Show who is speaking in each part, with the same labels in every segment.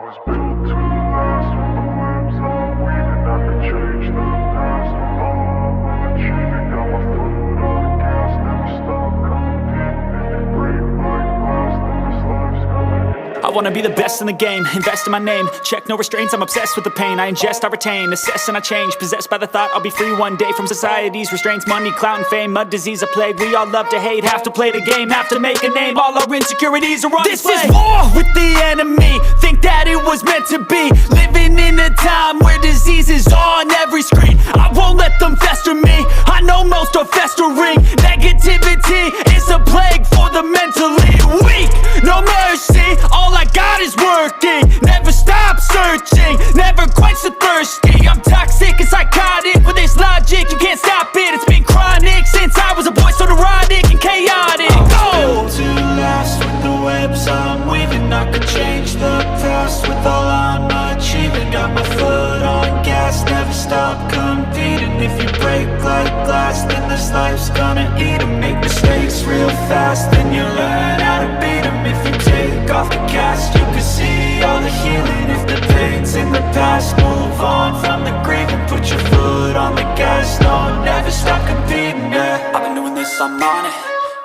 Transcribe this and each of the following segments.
Speaker 1: was built to last. With the webs I'm weaving, I could change the past. With all I'm achieving, got my foot on the gas. Never stop competing. If you break like glass, then this life's gonna end.
Speaker 2: I wanna be the best in the game, invest in my name. Check no restraints, I'm obsessed with the pain. I ingest, I retain, assess and I change. Possessed by the thought I'll be free one day from society's restraints. Money, clout and fame, mud, disease, a plague. We all love to hate, have to play the game, have to make a name. All our insecurities are on display. This is war with the enemy, think that it was meant to be. Living in a time where disease is on every screen. I won't let them fester me, I know most are festering. Negativity is a plague for the mentally weak. No mercy, all I got is working. Never stop searching, never quench the thirsty. I'm toxic and psychotic, with this logic you can't stop it. It's been chronic since I was a boy, so neurotic and chaotic.
Speaker 3: Built to last. With the webs I'm weaving, I could change the past. With all I'm achieving, got my foot on gas. Never stop competing. If you break like glass, then this life's gonna eat 'em. Make mistakes real fast, then you learn how to beat 'em. If you take off the cast, you can see all the healing. If the pain's in the past, move on from the grave and put your foot on the gas. No, never stop competing, yeah. I've been doing this, I'm on it.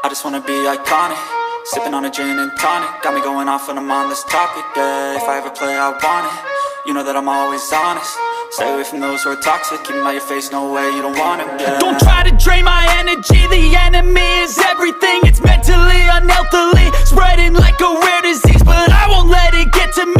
Speaker 3: I just wanna be iconic. Sipping on a gin and tonic, got me going off when I'm on this topic, yeah. If I ever play, I want it. You know that I'm always honest. Stay away from those who are toxic. Keep them out your face, no way, you don't want it, yeah.
Speaker 2: Don't try to drain my energy, the enemy is everything. It's mentally, unhealthily, spreading like a rare disease. But I won't let it get to me.